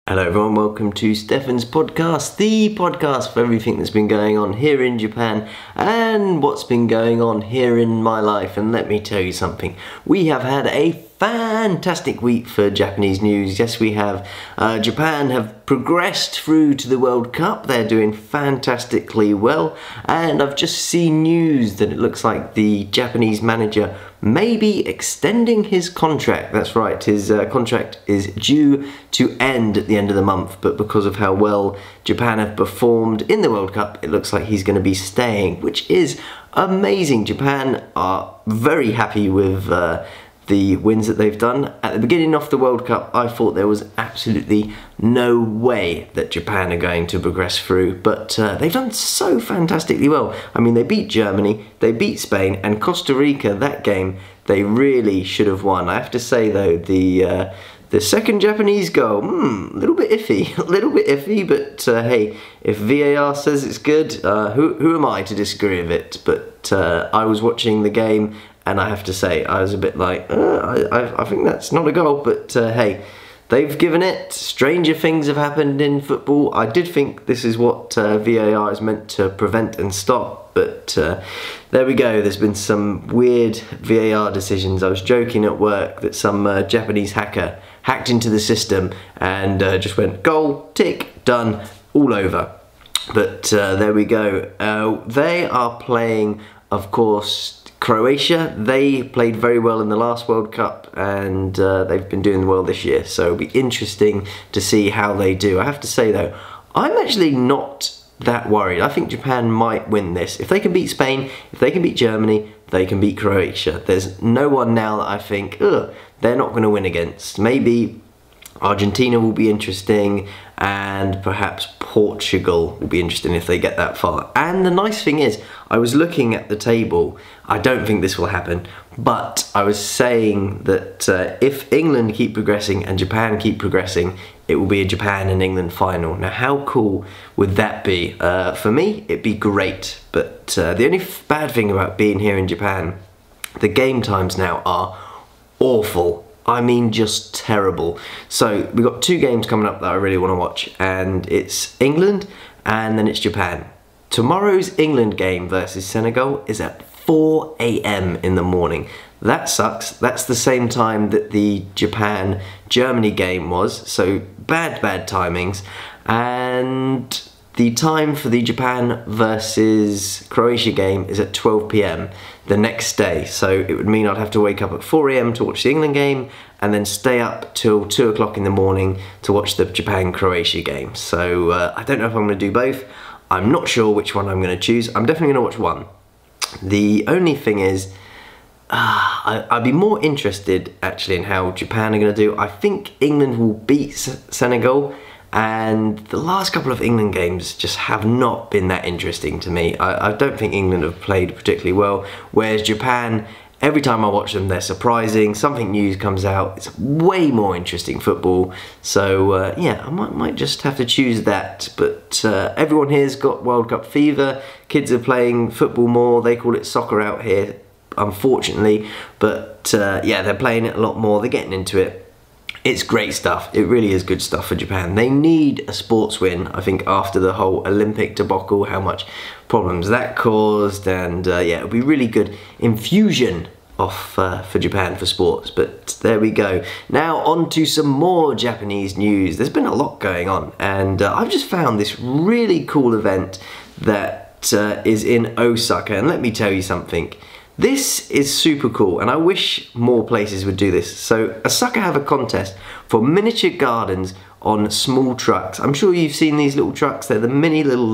Hello everyone, welcome to Stefan's podcast, the podcast for everything that's been going on here in Japan and what's been going on here in my life. And let me tell you something, we have had a fantastic week for Japanese news. Yes, we have. Japan have progressed through to the World Cup. They're doing fantastically well, and I've just seen news that it looks like the Japanese manager may be extending his contract. That's right, his contract is due to end at the end of the month, but because of how well Japan have performed in the World Cup, it looks like he's going to be staying, which is amazing. Japan are very happy with the wins that they've done. At the beginning of the World Cup, I thought there was absolutely no way that Japan are going to progress through, but they've done so fantastically well. I mean, they beat Germany, they beat Spain, and Costa Rica, that game, they really should have won. I have to say though, the second Japanese goal, a little bit iffy, but hey, if VAR says it's good, who am I to disagree with it? But I was watching the game, and I have to say, I was a bit like, I think that's not a goal, but hey, they've given it. Stranger things have happened in football. I did think this is what VAR is meant to prevent and stop, but there we go. There's been some weird VAR decisions. I was joking at work that some Japanese hacker hacked into the system and just went, goal, tick, done, all over. But there we go. They are playing, of course, Croatia. They played very well in the last World Cup, and they've been doing well this year, so it'll be interesting to see how they do. I have to say though, I'm actually not that worried. I think Japan might win this. If they can beat Spain, if they can beat Germany, they can beat Croatia. There's no one now that I think, they're not going to win against. Maybe Argentina will be interesting, and perhaps Portugal will be interesting if they get that far. And the nice thing is, I was looking at the table, I don't think this will happen, but I was saying that if England keep progressing and Japan keep progressing, it will be a Japan and England final. Now how cool would that be? For me, it'd be great, but the only bad thing about being here in Japan, the game times now are awful. I mean, just terrible. So we've got two games coming up that I really want to watch, and it's England and then it's Japan. Tomorrow's England game versus Senegal is at 4 AM in the morning. That sucks. That's the same time that the Japan-Germany game was, so bad timings. And the time for the Japan versus Croatia game is at 12 PM the next day, so it would mean I'd have to wake up at 4 AM to watch the England game and then stay up till 2 o'clock in the morning to watch the Japan-Croatia game. So I don't know if I'm going to do both. I'm not sure which one I'm going to choose. I'm definitely going to watch one. The only thing is, I'd be more interested actually in how Japan are going to do. I think England will beat Senegal, and the last couple of England games just have not been that interesting to me. I don't think England have played particularly well, whereas Japan, every time I watch them, they're surprising. Something new comes out. It's way more interesting football. So yeah, I might just have to choose that. But everyone here's got World Cup fever. Kids are playing football more. They call it soccer out here, unfortunately. But yeah, they're playing it a lot more. They're getting into it. It's great stuff. It really is good stuff for Japan. They need a sports win, I think, after the whole Olympic debacle, how much problems that caused, and yeah, it'll be really good infusion for Japan for sports. But there we go. Now on to some more Japanese news. There's been a lot going on, and I've just found this really cool event that is in Osaka, and let me tell you something. This is super cool, and I wish more places would do this. So Osaka have a contest for miniature gardens on small trucks. I'm sure you've seen these little trucks. They're the mini little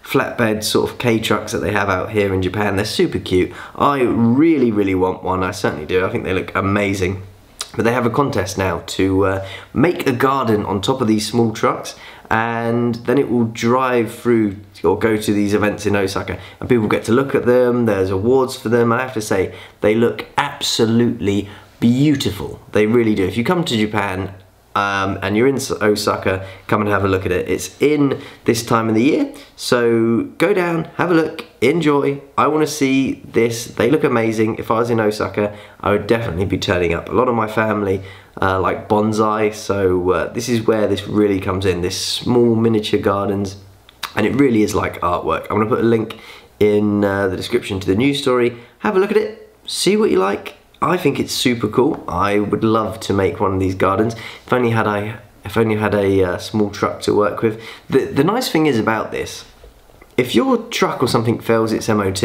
flatbed sort of K-trucks that they have out here in Japan. They're super cute. I really want one. I certainly do. I think they look amazing. But they have a contest now to make a garden on top of these small trucks, and then it will drive through or go to these events in Osaka, and people get to look at them. There's awards for them, and I have to say, they look absolutely beautiful. They really do. If you come to Japan, and you're in Osaka, come and have a look at it. It's in this time of the year, so go down, have a look, enjoy. I want to see this. They look amazing. If I was in Osaka, I would definitely be turning up. A lot of my family like bonsai, so this is where this really comes in, this small miniature gardens, and it really is like artwork. I'm going to put a link in the description to the news story. Have a look at it, see what you like. I think it's super cool. I would love to make one of these gardens. If only had a small truck to work with. The nice thing is about this, if your truck or something fails its MOT,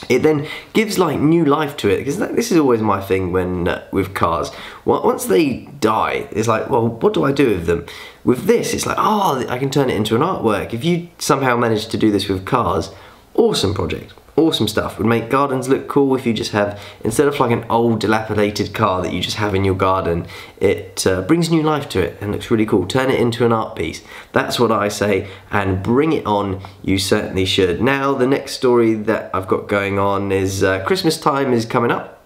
it then gives like new life to it, because this is always my thing when with cars. Once they die, it's like, well, what do I do with them? With this, it's like, oh, I can turn it into an artwork. If you somehow manage to do this with cars, awesome project. Awesome stuff. Would make gardens look cool if you just have, instead of like an old dilapidated car that you just have in your garden, it brings new life to it and looks really cool. Turn it into an art piece. That's what I say, and bring it on, you certainly should. Now the next story that I've got going on is Christmas time is coming up,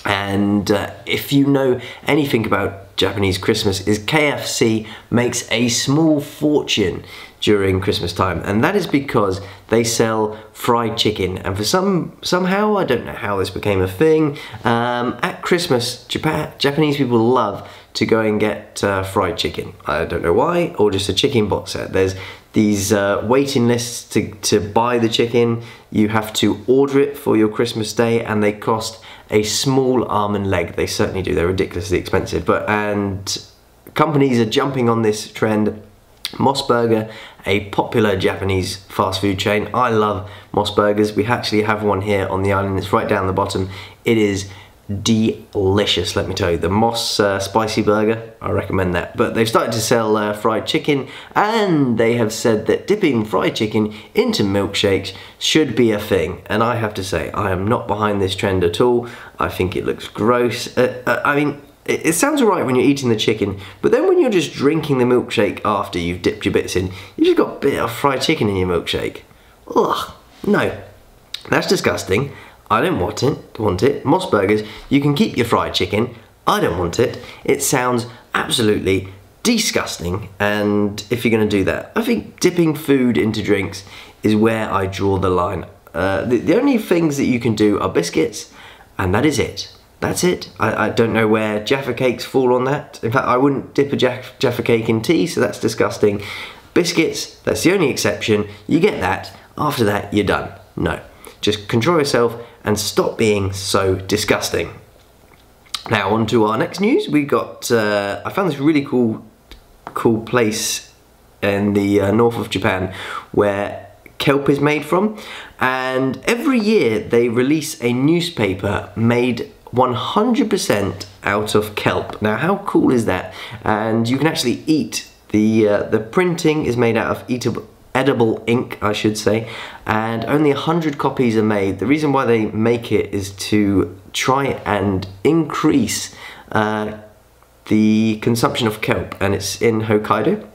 and if you know anything about Japanese Christmas, is KFC makes a small fortune during Christmas time, and that is because they sell fried chicken. And for somehow, I don't know how this became a thing, at Christmas, Japanese people love to go and get fried chicken. I don't know why, or just a chicken box set. There's these waiting lists to buy the chicken. You have to order it for your Christmas day, and they cost a small arm and leg. They certainly do. They're ridiculously expensive, and companies are jumping on this trend. Moss Burger, a popular Japanese fast food chain. I love Moss Burgers. We actually have one here on the island. It's right down the bottom. It is delicious, let me tell you. The Moss spicy burger, I recommend that. But they've started to sell fried chicken, and they have said that dipping fried chicken into milkshakes should be a thing. And I have to say, I am not behind this trend at all. I think it looks gross. I mean, it sounds alright when you're eating the chicken, but then when you're just drinking the milkshake after you've dipped your bits in, you've just got a bit of fried chicken in your milkshake. Ugh, no, that's disgusting. I don't want it. Moss Burgers, you can keep your fried chicken. I don't want it. It sounds absolutely disgusting, and if you're going to do that, I think dipping food into drinks is where I draw the line. The only things that you can do are biscuits, and that is it. That's it. I don't know where Jaffa cakes fall on that. In fact, I wouldn't dip a Jaffa cake in tea, so that's disgusting. Biscuits, that's the only exception. You get that. After that, you're done. No. Just control yourself and stop being so disgusting. Now, on to our next news. We got, I found this really cool place in the north of Japan where kelp is made from. And every year they release a newspaper made 100% out of kelp. Now, how cool is that? And you can actually eat. The printing is made out of edible ink, I should say, and only 100 copies are made. The reason why they make it is to try and increase the consumption of kelp, and it's in Hokkaido.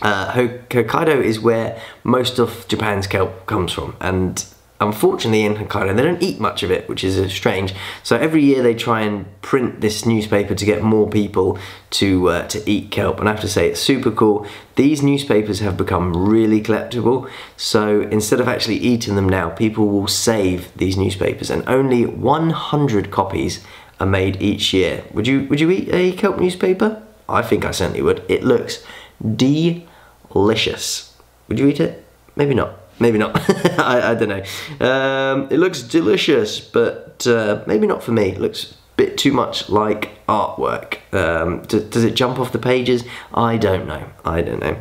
Hokkaido is where most of Japan's kelp comes from, and unfortunately in Hokkaido they don't eat much of it, which is strange. So every year they try and print this newspaper to get more people to eat kelp, and I have to say it's super cool. These newspapers have become really collectible, so instead of actually eating them now, people will save these newspapers, and only 100 copies are made each year. Would you eat a kelp newspaper? I think I certainly would. It looks delicious. Would you eat it? Maybe not. Maybe not. I don't know. It looks delicious, but maybe not for me. It looks a bit too much like artwork. Does it jump off the pages? I don't know. I don't know.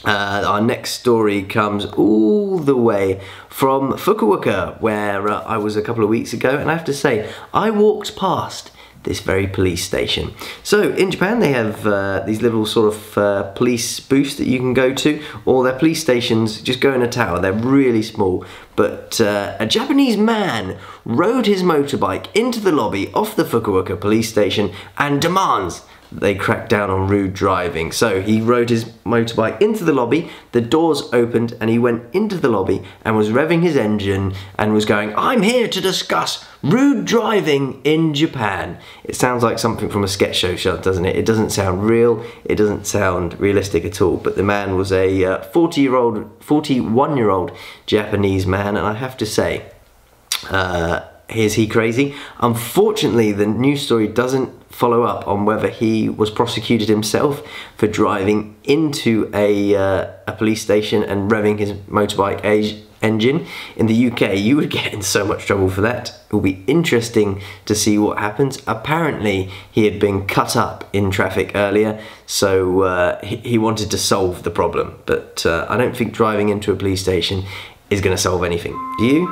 Our next story comes all the way from Fukuoka, where I was a couple of weeks ago, and I have to say, I walked past this very police station. So in Japan they have these little sort of police booths that you can go to, or their police stations just go in a tower. They're really small, but a Japanese man rode his motorbike into the lobby of the Fukuoka police station and demands they crack down on rude driving. So he rode his motorbike into the lobby, the doors opened, and he went into the lobby and was revving his engine and was going, "I'm here to discuss rude driving in Japan." It sounds like something from a sketch show, doesn't it? It doesn't sound real, it doesn't sound realistic at all, but the man was a 41-year-old Japanese man, and I have to say, is he crazy? Unfortunately, the news story doesn't follow up on whether he was prosecuted himself for driving into a police station and revving his motorbike engine. In the UK, you would get in so much trouble for that. It will be interesting to see what happens. Apparently, he had been cut up in traffic earlier, so he wanted to solve the problem. But I don't think driving into a police station is going to solve anything. Do you?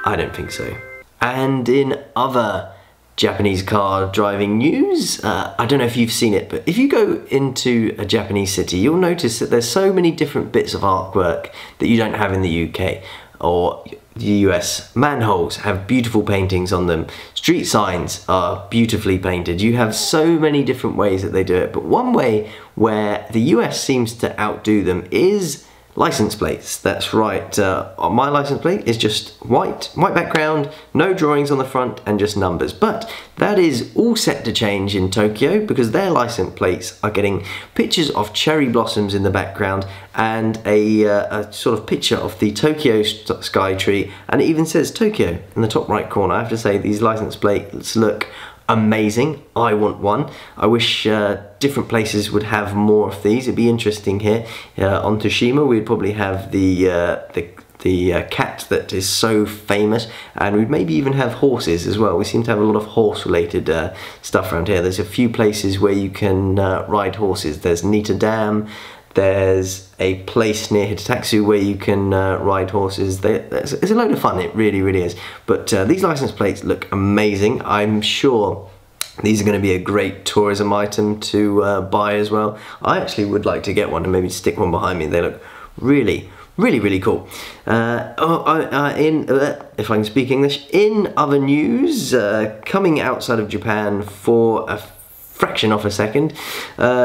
I don't think so. And in other Japanese car driving news, I don't know if you've seen it, but if you go into a Japanese city, you'll notice that there's so many different bits of artwork that you don't have in the UK or the US. Manholes have beautiful paintings on them. Street signs are beautifully painted. You have so many different ways that they do it, but one way where the US seems to outdo them is license plates. That's right, my license plate is just white background, no drawings on the front and just numbers. But that is all set to change in Tokyo because their license plates are getting pictures of cherry blossoms in the background and a sort of picture of the Tokyo sky tree, and it even says Tokyo in the top right corner. I have to say, these license plates look amazing. I want one. I wish different places would have more of these. It'd be interesting here on Toshima. We'd probably have the cat that is so famous, and we'd maybe even have horses as well. We seem to have a lot of horse related stuff around here. There's a few places where you can ride horses. There's Nita Dam, there's a place near Hitataksu where you can ride horses. It's a load of fun, it really, really is. But these license plates look amazing. I'm sure these are going to be a great tourism item to buy as well. I actually would like to get one and maybe stick one behind me. They look really, really, really cool. If I can speak English, in other news, coming outside of Japan for a fraction of a second,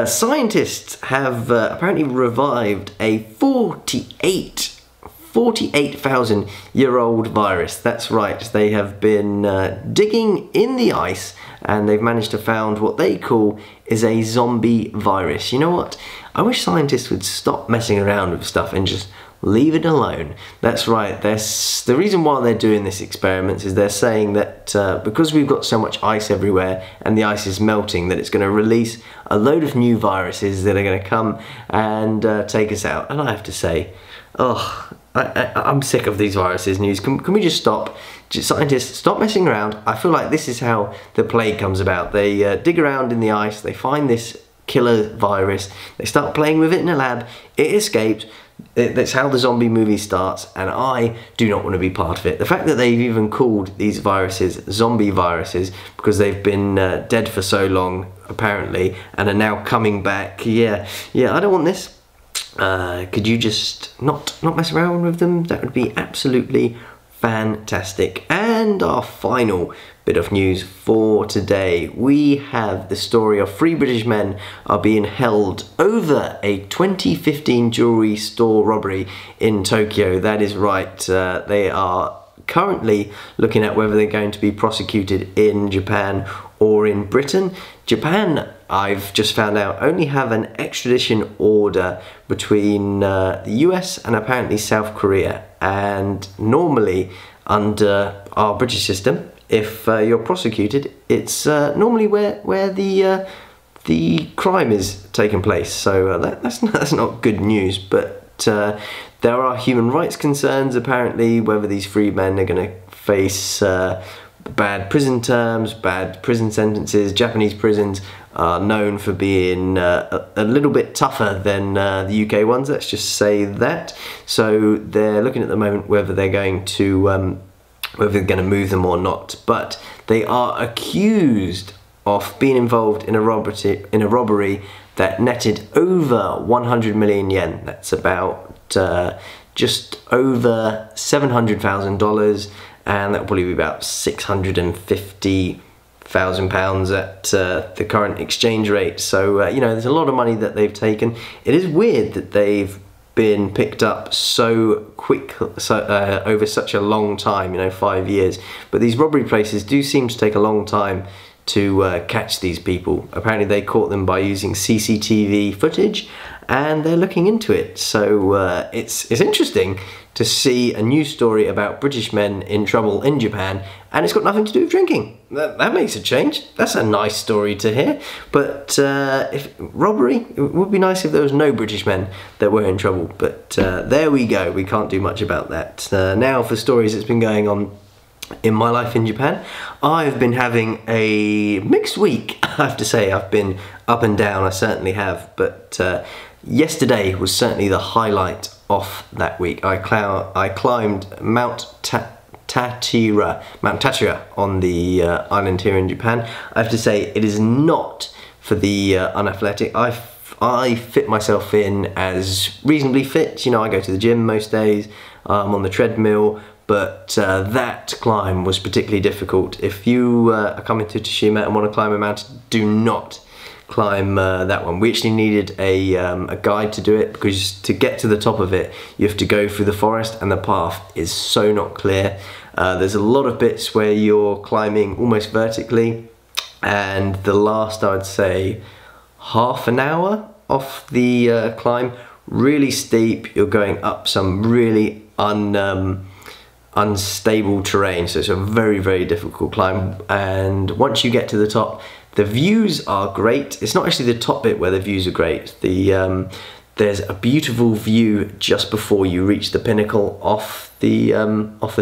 scientists have apparently revived a 48,000-year-old virus. That's right, they have been digging in the ice and they've managed to found what they call is a zombie virus. You know what? I wish scientists would stop messing around with stuff and just leave it alone. That's right, the reason why they're doing this experiment is they're saying that because we've got so much ice everywhere and the ice is melting, that it's going to release a load of new viruses that are going to come and take us out. And I have to say, I'm sick of these viruses news. Can we just stop? Scientists, stop messing around. I feel like this is how the plague comes about. They dig around in the ice, they find this killer virus, they start playing with it in a lab, it escapes. That's how the zombie movie starts, and I do not want to be part of it. The fact that they've even called these viruses zombie viruses because they've been dead for so long, apparently, and are now coming back. Yeah, I don't want this. Could you just not mess around with them? That would be absolutely fantastic. And our final bit of news for today, we have the story of 3 British men are being held over a 2015 jewellery store robbery in Tokyo. That is right, they are currently looking at whether they're going to be prosecuted in Japan or in Britain. Japan, I've just found out, only have an extradition order between the US and apparently South Korea, and normally under our British system, if you're prosecuted, it's normally where the crime is taking place. So that's not good news. But there are human rights concerns apparently whether these 3 men are going to face bad prison terms, bad prison sentences. Japanese prisons are known for being a little bit tougher than the UK ones. Let's just say that. So they're looking at the moment whether they're going to move them or not, but they are accused of being involved in a robbery that netted over 100 million yen. That's about just over $700,000, and that will probably be about $650,000 £1,000 at the current exchange rate. So you know, there's a lot of money that they've taken. It is weird that they've been picked up so quick, over such a long time, you know, 5 years. But these robbery places do seem to take a long time to catch these people. Apparently they caught them by using CCTV footage, and they're looking into it. So it's interesting to see a news story about British men in trouble in Japan, and it's got nothing to do with drinking. That makes a change. That's a nice story to hear. But if robbery, it would be nice if there was no British men that were in trouble. But there we go. We can't do much about that. Now for stories that's been going on in my life in Japan. I've been having a mixed week, I have to say. I've been up and down, I certainly have, but yesterday was certainly the highlight of that week. I climbed Mount Tatira on the island here in Japan. I have to say, it is not for the unathletic. I fit myself in as reasonably fit. You know, I go to the gym most days, I'm on the treadmill, but that climb was particularly difficult. If you are coming to Toshima and want to climb a mountain, do not climb that one. We actually needed a guide to do it, because to get to the top of it, you have to go through the forest, and the path is so not clear. There's a lot of bits where you're climbing almost vertically, and the last, I would say, half an hour off the climb, really steep. You're going up some really unstable terrain, so it's a very, very difficult climb. And once you get to the top, the views are great. It's not actually the top bit where the views are great. There's a beautiful view just before you reach the pinnacle off the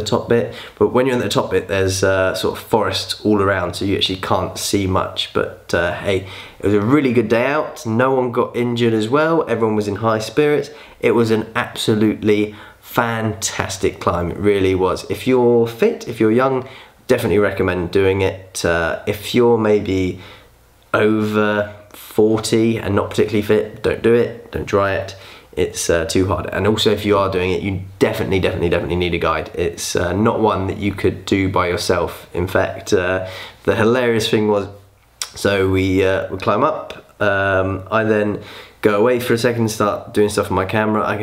top bit, but when you're in the top bit, there's sort of forests all around, so you actually can't see much. But hey, it was a really good day out. No one got injured as well. Everyone was in high spirits. It was an absolutely fantastic climb. It really was. If you're fit, if you're young, definitely recommend doing it. If you're maybe over 40 and not particularly fit, don't do it, don't try it. It's too hard. And also, if you are doing it, you definitely need a guide. It's not one that you could do by yourself. In fact, the hilarious thing was, so we climb up, I then go away for a second, start doing stuff on my camera. I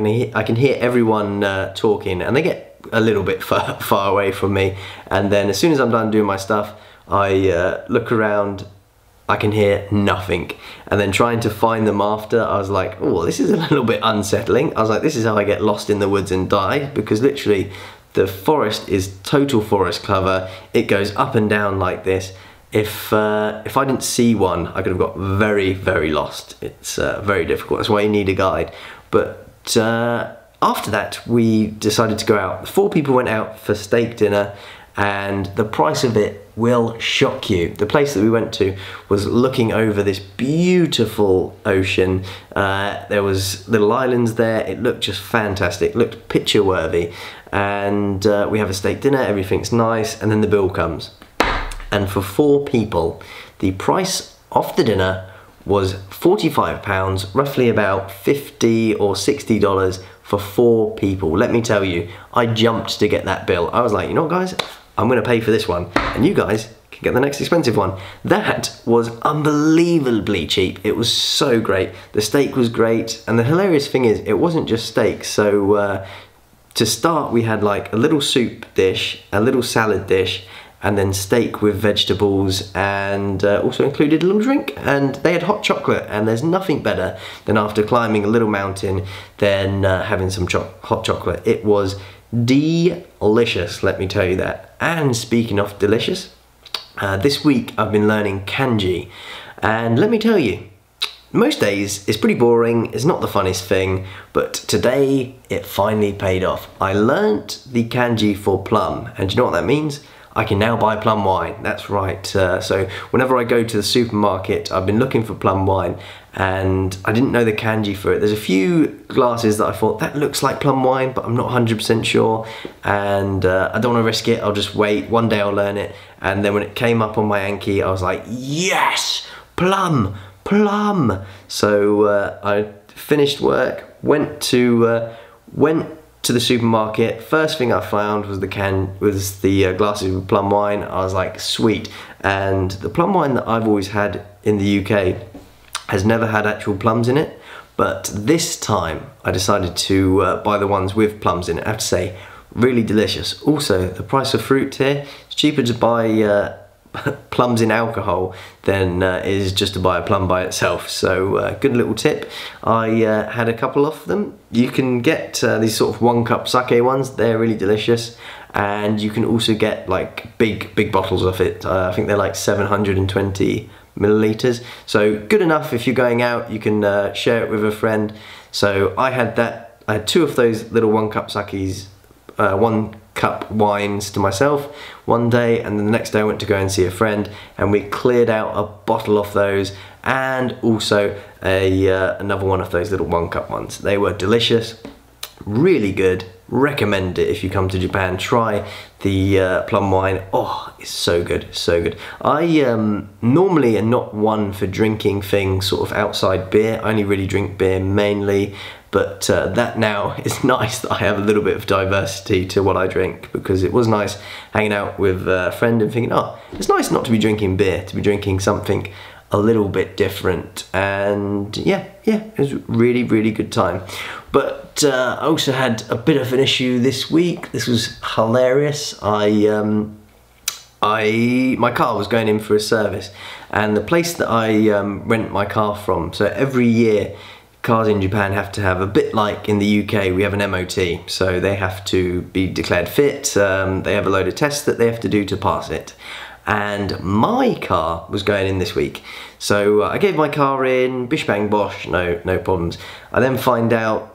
can hear everyone talking, and they get a little bit far away from me. And then as soon as I'm done doing my stuff, I look around, I can hear nothing. And then trying to find them after, I was like, oh, this is a little bit unsettling. I was like, this is how I get lost in the woods and die, because literally the forest is total forest cover. It goes up and down like this. If I didn't see one, I could have got very, very lost. It's very difficult. That's why you need a guide. But after that, we decided to go out. 4 people went out for steak dinner, and the price of it will shock you. The place that we went to was looking over this beautiful ocean. There was little islands there. It looked just fantastic. It looked picture worthy. And we have a steak dinner, everything's nice, and then the bill comes. And for 4 people, the price of the dinner was £45, roughly about $50 or $60 for 4 people. Let me tell you, I jumped to get that bill. I was like, you know what, guys, I'm gonna pay for this one, and you guys can get the next expensive one. That was unbelievably cheap. It was so great. The steak was great, and the hilarious thing is, it wasn't just steak. So to start, we had like a little soup dish, a little salad dish, and then steak with vegetables, and also included a little drink. And they had hot chocolate, and there's nothing better than after climbing a little mountain than having some hot chocolate. It was delicious, let me tell you that. And speaking of delicious, this week I've been learning kanji, and let me tell you, most days it's pretty boring, it's not the funnest thing, but today it finally paid off. I learnt the kanji for plum, and do you know what that means? I can now buy plum wine. That's right. So whenever I go to the supermarket, I've been looking for plum wine, and I didn't know the kanji for it. There's a few glasses that I thought, that looks like plum wine, but I'm not 100% sure, and I don't want to risk it. I'll just wait. One day I'll learn it. And then when it came up on my Anki, I was like, yes, plum. So I finished work, went to the supermarket. First thing I found was the glasses with plum wine. I was like, sweet. And the plum wine that I've always had in the UK has never had actual plums in it, but this time I decided to buy the ones with plums in it. I have to say, really delicious. Also, the price of fruit here, it's cheaper to buy plums in alcohol than it is just to buy a plum by itself. So good little tip. I had a couple of them. You can get these sort of 1 cup sake ones. They're really delicious, and you can also get like big bottles of it. I think they're like 720 milliliters. So good enough if you're going out. You can share it with a friend. So I had that. I had 2 of those little 1 cup sakes, 1 cup wines to myself one day, and then the next day I went to go and see a friend, and we cleared out a bottle of those, and also another one of those little 1 cup ones. They were delicious, really good. Recommend it if you come to Japan. Try the plum wine. Oh, it's so good, so good. I normally am not one for drinking things sort of outside beer. I only really drink beer mainly, but that now is nice that I have a little bit of diversity to what I drink, because it was nice hanging out with a friend and thinking, oh, it's nice not to be drinking beer, to be drinking something a little bit different. And yeah, it was a really good time. But I also had a bit of an issue this week. This was hilarious. My car was going in for a service, and the place that I rent my car from, so every year cars in Japan have to have, a bit like in the UK, we have an MOT, so they have to be declared fit. They have a load of tests that they have to do to pass it. And my car was going in this week. So I gave my car in, bish bang bosh, no problems. I then find out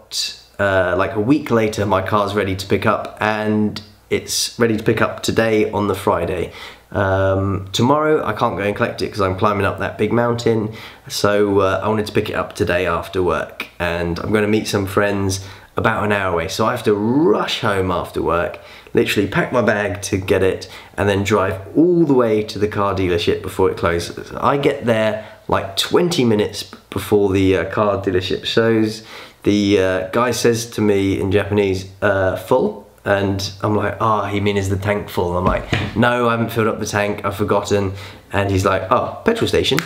like a week later my car's ready to pick up, and it's ready to pick up today on the Friday. Tomorrow I can't go and collect it because I'm climbing up that big mountain, so I wanted to pick it up today after work, and I'm going to meet some friends about an hour away, so I have to rush home after work, literally pack my bag to get it, and then drive all the way to the car dealership before it closes. I get there like 20 minutes before the car dealership shows. The guy says to me in Japanese, full? And I'm like, oh, he means is the tank full? I'm like, no, I haven't filled up the tank, I've forgotten. And he's like, oh, petrol station?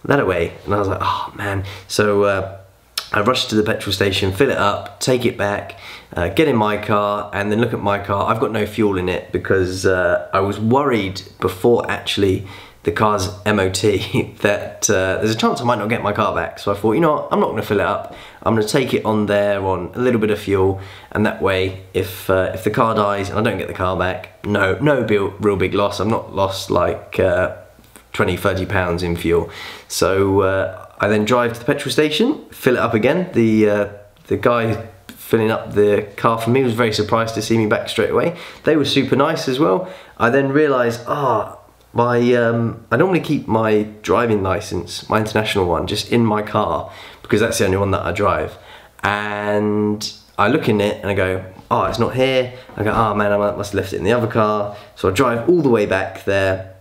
That away. And I was like, oh man. So I rushed to the petrol station, fill it up, take it back, get in my car, and then look at my car. I've got no fuel in it because I was worried before actually the car's MOT that there's a chance I might not get my car back. So I thought, you know what, I'm not going to fill it up. I'm going to take it on there on a little bit of fuel, and that way if the car dies and I don't get the car back, no real big loss. I'm not lost like 20-30 pounds in fuel. So I then drive to the petrol station, fill it up again. The guy filling up the car for me was very surprised to see me back straight away. They were super nice as well. I then realised, I normally keep my driving licence, my international one, just in my car because that's the only one that I drive. And I look in it and I go, oh, it's not here. I go, oh man, I must have left it in the other car. So I drive all the way back there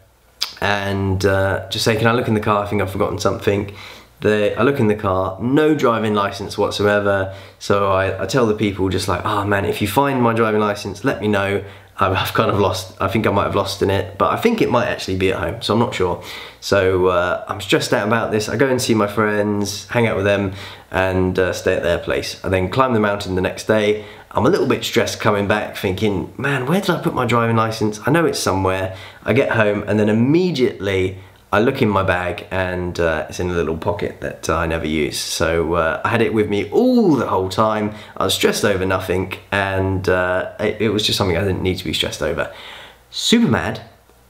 and just say, can I look in the car? I think I've forgotten something. I look in the car, no driving licence whatsoever. So I tell the people just like, oh man, if you find my driving licence, let me know. I've kind of lost, I think I might have lost in it, but I think it might actually be at home, so I'm not sure. So I'm stressed out about this. I go and see my friends, hang out with them, and stay at their place. I then climb the mountain the next day. I'm a little bit stressed coming back, thinking, man, where did I put my driving licence? I know it's somewhere. I get home, and then immediately I look in my bag, and it's in a little pocket that I never use. So I had it with me all the whole time. I was stressed over nothing, and it was just something I didn't need to be stressed over. Super mad,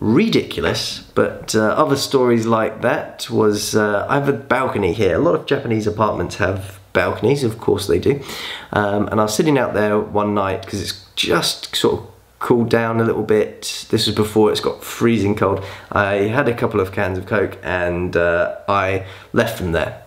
ridiculous, but other stories like that was, I have a balcony here. A lot of Japanese apartments have balconies, of course they do. And I was sitting out there one night, because it's just sort of cooled down a little bit. This was before it's got freezing cold. I had a couple of cans of Coke and I left them there.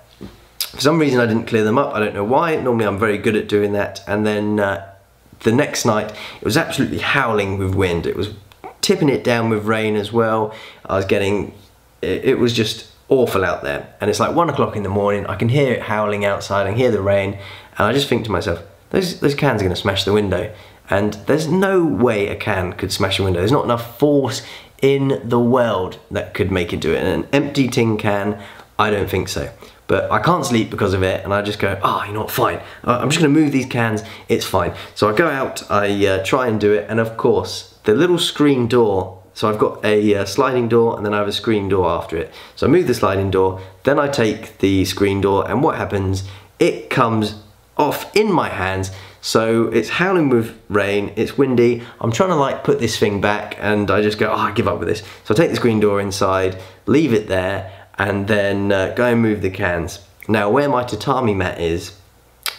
For some reason I didn't clear them up, I don't know why. Normally I'm very good at doing that. And then the next night it was absolutely howling with wind. It was tipping it down with rain as well. I was getting, it was just awful out there. And it's like 1 o'clock in the morning, I can hear it howling outside, I can hear the rain, and I just think to myself, those cans are going to smash the window. And there's no way a can could smash a window. There's not enough force in the world that could make it do it. And an empty tin can, I don't think so. But I can't sleep because of it, and I just go, you know what, fine. I'm just gonna move these cans, it's fine. So I go out, I try and do it, and of course, the little screen door, so I've got a sliding door, and then I have a screen door after it. So I move the sliding door, then I take the screen door, and what happens, it comes off in my hands. So it's howling with rain, it's windy, I'm trying to like put this thing back, and I just go, I give up with this. So I take the screen door inside, leave it there, and then go and move the cans. Now where my tatami mat is,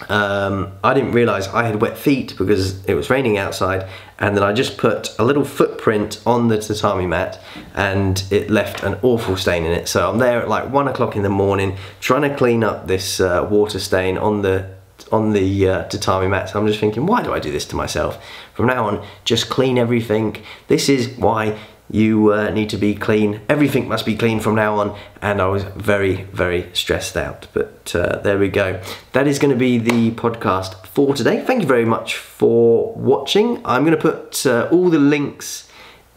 I didn't realise I had wet feet because it was raining outside, and then I just put a little footprint on the tatami mat and it left an awful stain in it. So I'm there at like 1 o'clock in the morning trying to clean up this water stain on the tatami mat. So I'm just thinking, why do I do this to myself? From now on, just clean everything. This is why you need to be clean. Everything must be clean from now on. And I was very, very stressed out. But there we go. That is going to be the podcast for today. Thank you very much for watching. I'm going to put all the links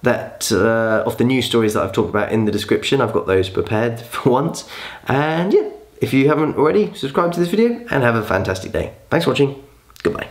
that of the news stories that I've talked about in the description. I've got those prepared for once. And yeah, if you haven't already, subscribe to this video and have a fantastic day. Thanks for watching. Goodbye.